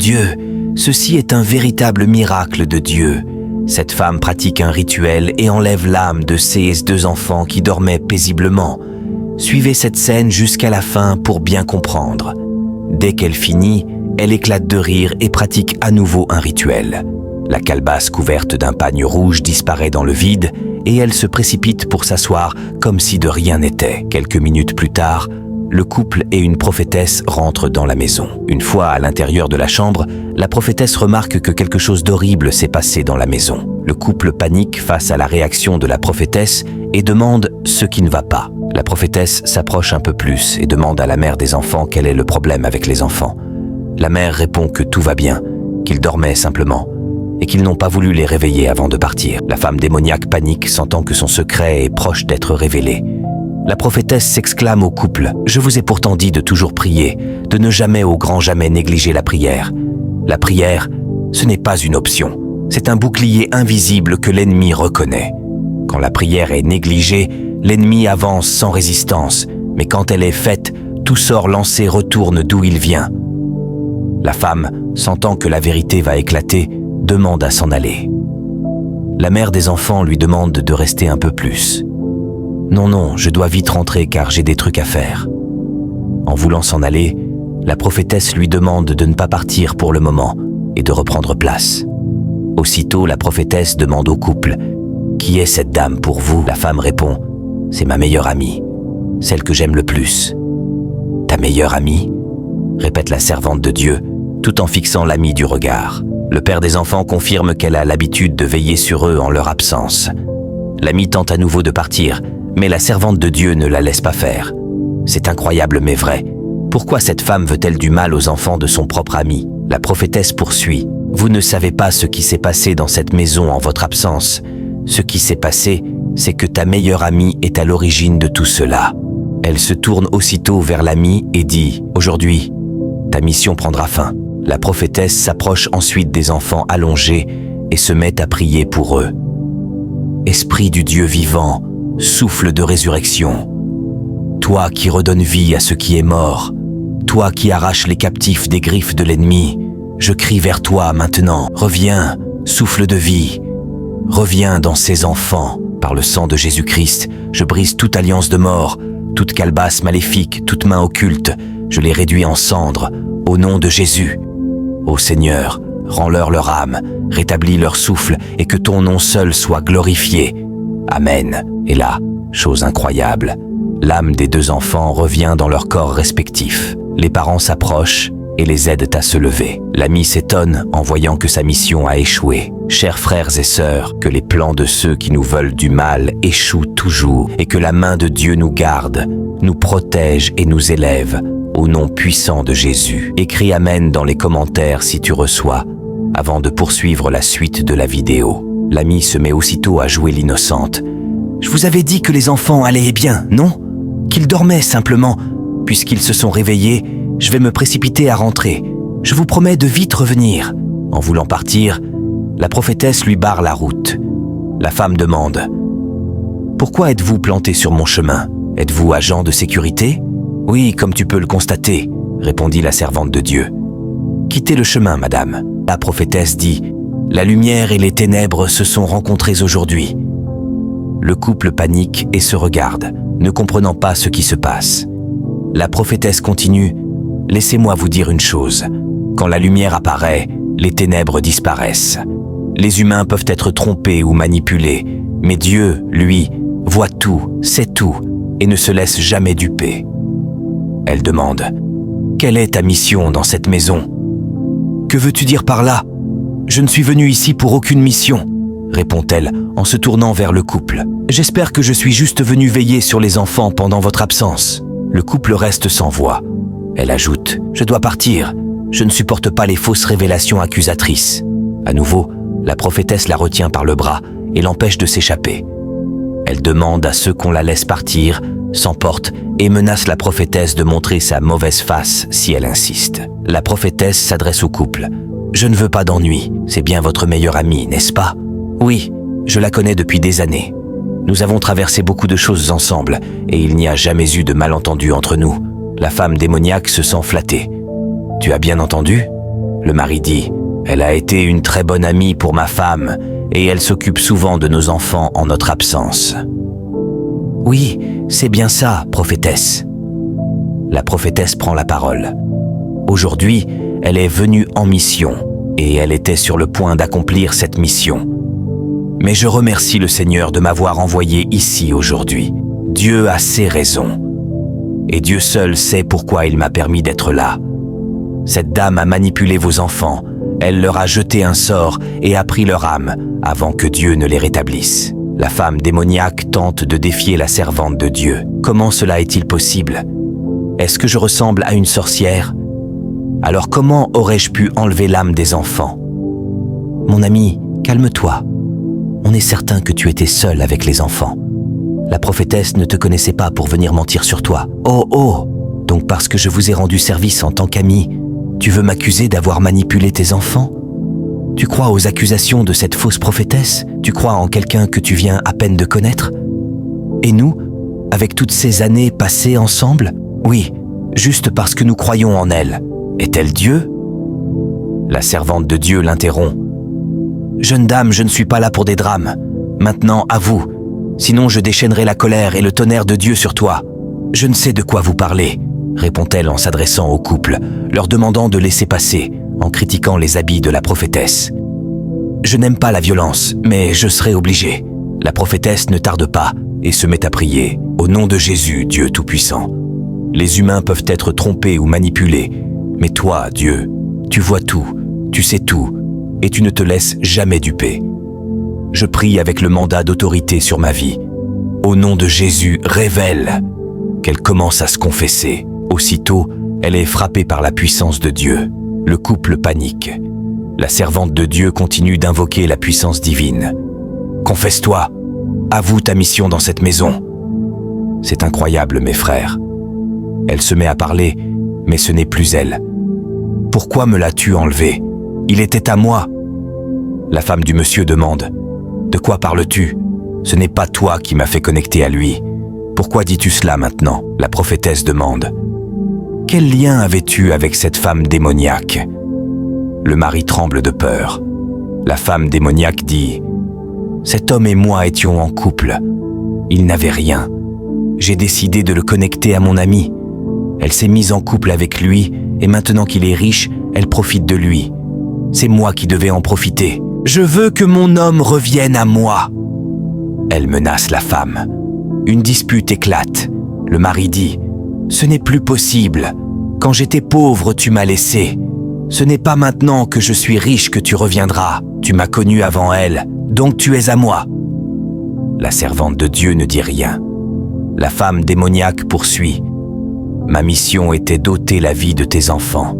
Dieu, ceci est un véritable miracle de Dieu. Cette femme pratique un rituel et enlève l'âme de ces deux enfants qui dormaient paisiblement. Suivez cette scène jusqu'à la fin pour bien comprendre. Dès qu'elle finit, elle éclate de rire et pratique à nouveau un rituel. La calebasse couverte d'un pagne rouge disparaît dans le vide et elle se précipite pour s'asseoir comme si de rien n'était. Quelques minutes plus tard, le couple et une prophétesse rentrent dans la maison. Une fois à l'intérieur de la chambre, la prophétesse remarque que quelque chose d'horrible s'est passé dans la maison. Le couple panique face à la réaction de la prophétesse et demande ce qui ne va pas. La prophétesse s'approche un peu plus et demande à la mère des enfants quel est le problème avec les enfants. La mère répond que tout va bien, qu'ils dormaient simplement et qu'ils n'ont pas voulu les réveiller avant de partir. La femme démoniaque panique, sentant que son secret est proche d'être révélé. La prophétesse s'exclame au couple « Je vous ai pourtant dit de toujours prier, de ne jamais au grand jamais négliger la prière. La prière, ce n'est pas une option, c'est un bouclier invisible que l'ennemi reconnaît. Quand la prière est négligée, l'ennemi avance sans résistance, mais quand elle est faite, tout sort lancé retourne d'où il vient. » La femme, sentant que la vérité va éclater, demande à s'en aller. La mère des enfants lui demande de rester un peu plus. Non, je dois vite rentrer car j'ai des trucs à faire. En voulant s'en aller, la prophétesse lui demande de ne pas partir pour le moment et de reprendre place. Aussitôt, la prophétesse demande au couple « Qui est cette dame pour vous ?» La femme répond « C'est ma meilleure amie, celle que j'aime le plus. »« Ta meilleure amie ?» répète la servante de Dieu, tout en fixant l'amie du regard. Le père des enfants confirme qu'elle a l'habitude de veiller sur eux en leur absence. L'amie tente à nouveau de partir, mais la servante de Dieu ne la laisse pas faire. C'est incroyable mais vrai. Pourquoi cette femme veut-elle du mal aux enfants de son propre ami? La prophétesse poursuit. Vous ne savez pas ce qui s'est passé dans cette maison en votre absence. Ce qui s'est passé, c'est que ta meilleure amie est à l'origine de tout cela. Elle se tourne aussitôt vers l'amie et dit « Aujourd'hui, ta mission prendra fin. » La prophétesse s'approche ensuite des enfants allongés et se met à prier pour eux. Esprit du Dieu vivant, souffle de résurrection, toi qui redonnes vie à ce qui est mort, toi qui arraches les captifs des griffes de l'ennemi, je crie vers toi maintenant, reviens, souffle de vie, reviens dans ces enfants. Par le sang de Jésus-Christ, je brise toute alliance de mort, toute calebasse maléfique, toute main occulte, je les réduis en cendres, au nom de Jésus. Ô Seigneur, rends-leur leur âme, rétablis leur souffle et que ton nom seul soit glorifié. Amen. Et là, chose incroyable, l'âme des deux enfants revient dans leurs corps respectifs. Les parents s'approchent et les aident à se lever. L'ami s'étonne en voyant que sa mission a échoué. Chers frères et sœurs, que les plans de ceux qui nous veulent du mal échouent toujours et que la main de Dieu nous garde, nous protège et nous élève. Au nom puissant de Jésus. Écris Amen dans les commentaires si tu reçois, avant de poursuivre la suite de la vidéo. L'ami se met aussitôt à jouer l'innocente. Je vous avais dit que les enfants allaient bien, non? Qu'ils dormaient simplement. Puisqu'ils se sont réveillés, je vais me précipiter à rentrer. Je vous promets de vite revenir. En voulant partir, la prophétesse lui barre la route. La femme demande « Pourquoi êtes-vous planté sur mon chemin? Êtes-vous agent de sécurité ?» « Oui, comme tu peux le constater, » répondit la servante de Dieu. « Quittez le chemin, madame. » La prophétesse dit « La lumière et les ténèbres se sont rencontrées aujourd'hui. » Le couple panique et se regarde, ne comprenant pas ce qui se passe. La prophétesse continue « Laissez-moi vous dire une chose. Quand la lumière apparaît, les ténèbres disparaissent. Les humains peuvent être trompés ou manipulés, mais Dieu, lui, voit tout, sait tout et ne se laisse jamais duper. » Elle demande « Quelle est ta mission dans cette maison ?»« Que veux-tu dire par là? Je ne suis venue ici pour aucune mission, » répond-elle en se tournant vers le couple. « J'espère que je suis juste venue veiller sur les enfants pendant votre absence. » Le couple reste sans voix. Elle ajoute « Je dois partir. Je ne supporte pas les fausses révélations accusatrices. » À nouveau, la prophétesse la retient par le bras et l'empêche de s'échapper. Elle demande à ceux qu'on la laisse partir, s'emporte et menace la prophétesse de montrer sa mauvaise face si elle insiste. La prophétesse s'adresse au couple. « Je ne veux pas d'ennui, c'est bien votre meilleure amie, n'est-ce pas? » « Oui, je la connais depuis des années. Nous avons traversé beaucoup de choses ensemble et il n'y a jamais eu de malentendu entre nous. » La femme démoniaque se sent flattée. « Tu as bien entendu ?» Le mari dit, « Elle a été une très bonne amie pour ma femme et elle s'occupe souvent de nos enfants en notre absence. » « Oui, c'est bien ça, prophétesse. » La prophétesse prend la parole. Aujourd'hui, elle est venue en mission et elle était sur le point d'accomplir cette mission. Mais je remercie le Seigneur de m'avoir envoyé ici aujourd'hui. Dieu a ses raisons. Et Dieu seul sait pourquoi il m'a permis d'être là. Cette dame a manipulé vos enfants, elle leur a jeté un sort et a pris leur âme avant que Dieu ne les rétablisse. La femme démoniaque tente de défier la servante de Dieu. Comment cela est-il possible? Est-ce que je ressemble à une sorcière? Alors comment aurais-je pu enlever l'âme des enfants? Mon ami, calme-toi. On est certain que tu étais seul avec les enfants. La prophétesse ne te connaissait pas pour venir mentir sur toi. Oh oh! Donc parce que je vous ai rendu service en tant qu'ami, tu veux m'accuser d'avoir manipulé tes enfants? Tu crois aux accusations de cette fausse prophétesse? Tu crois en quelqu'un que tu viens à peine de connaître? Et nous, avec toutes ces années passées ensemble? Oui, juste parce que nous croyons en elle. Est-elle Dieu? La servante de Dieu l'interrompt. Jeune dame, je ne suis pas là pour des drames. Maintenant, à vous. Sinon, je déchaînerai la colère et le tonnerre de Dieu sur toi. Je ne sais de quoi vous parlez, répond-elle en s'adressant au couple, leur demandant de laisser passer, en critiquant les habits de la prophétesse. Je n'aime pas la violence, mais je serai obligé. La prophétesse ne tarde pas et se met à prier. Au nom de Jésus, Dieu Tout-Puissant. Les humains peuvent être trompés ou manipulés, mais toi, Dieu, tu vois tout, tu sais tout, et tu ne te laisses jamais duper. Je prie avec le mandat d'autorité sur ma vie. Au nom de Jésus, révèle qu'elle commence à se confesser. Aussitôt, elle est frappée par la puissance de Dieu. Le couple panique. La servante de Dieu continue d'invoquer la puissance divine. Confesse-toi, avoue ta mission dans cette maison. C'est incroyable, mes frères. Elle se met à parler, mais ce n'est plus elle. Pourquoi me l'as-tu enlevé? Il était à moi. La femme du monsieur demande. De quoi parles-tu? Ce n'est pas toi qui m'as fait connecter à lui. Pourquoi dis-tu cela maintenant? La prophétesse demande. Quel lien avais-tu avec cette femme démoniaque? Le mari tremble de peur. La femme démoniaque dit. Cet homme et moi étions en couple. Il n'avait rien. J'ai décidé de le connecter à mon ami. Elle s'est mise en couple avec lui et maintenant qu'il est riche, elle profite de lui. C'est moi qui devais en profiter. Je veux que mon homme revienne à moi. Elle menace la femme. Une dispute éclate. Le mari dit « Ce n'est plus possible. Quand j'étais pauvre, tu m'as laissé. Ce n'est pas maintenant que je suis riche que tu reviendras. Tu m'as connu avant elle, donc tu es à moi. » La servante de Dieu ne dit rien. La femme démoniaque poursuit. « Ma mission était d'ôter la vie de tes enfants.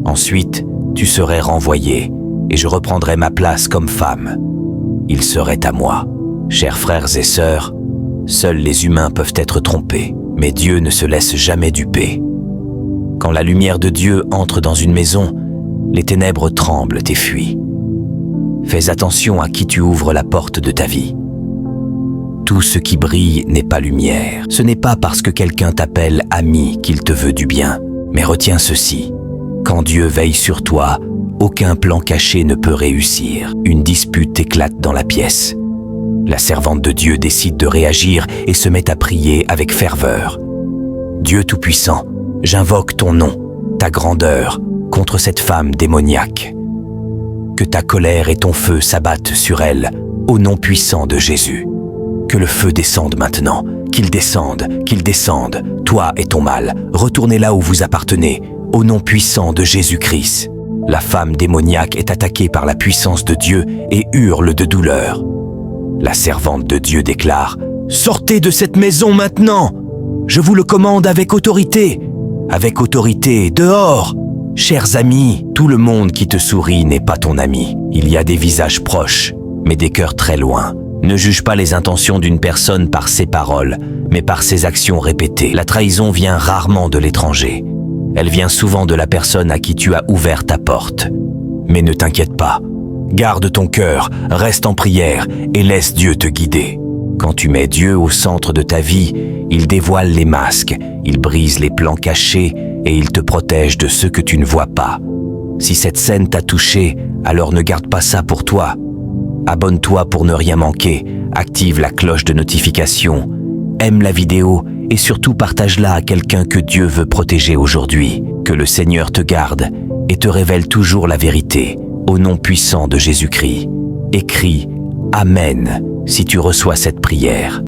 Ensuite, tu serais renvoyé et je reprendrais ma place comme femme. Il serait à moi. » Chers frères et sœurs, seuls les humains peuvent être trompés, mais Dieu ne se laisse jamais duper. Quand la lumière de Dieu entre dans une maison, les ténèbres tremblent et fuient. Fais attention à qui tu ouvres la porte de ta vie. Tout ce qui brille n'est pas lumière. Ce n'est pas parce que quelqu'un t'appelle ami qu'il te veut du bien. Mais retiens ceci, quand Dieu veille sur toi, aucun plan caché ne peut réussir. Une dispute éclate dans la pièce. La servante de Dieu décide de réagir et se met à prier avec ferveur. Dieu Tout-Puissant, j'invoque ton nom, ta grandeur, contre cette femme démoniaque. Que ta colère et ton feu s'abattent sur elle, au nom puissant de Jésus. Que le feu descende maintenant, qu'il descende, toi et ton mal, retournez là où vous appartenez, au nom puissant de Jésus-Christ. La femme démoniaque est attaquée par la puissance de Dieu et hurle de douleur. La servante de Dieu déclare « Sortez de cette maison maintenant! Je vous le commande avec autorité! Avec autorité, dehors! » Chers amis, tout le monde qui te sourit n'est pas ton ami. Il y a des visages proches, mais des cœurs très loin. Ne juge pas les intentions d'une personne par ses paroles, mais par ses actions répétées. La trahison vient rarement de l'étranger. Elle vient souvent de la personne à qui tu as ouvert ta porte. Mais ne t'inquiète pas. Garde ton cœur, reste en prière et laisse Dieu te guider. Quand tu mets Dieu au centre de ta vie, il dévoile les masques, il brise les plans cachés et il te protège de ceux que tu ne vois pas. Si cette scène t'a touché, alors ne garde pas ça pour toi. Abonne-toi pour ne rien manquer, active la cloche de notification, aime la vidéo et surtout partage-la à quelqu'un que Dieu veut protéger aujourd'hui. Que le Seigneur te garde et te révèle toujours la vérité, au nom puissant de Jésus-Christ. Écris « Amen » si tu reçois cette prière.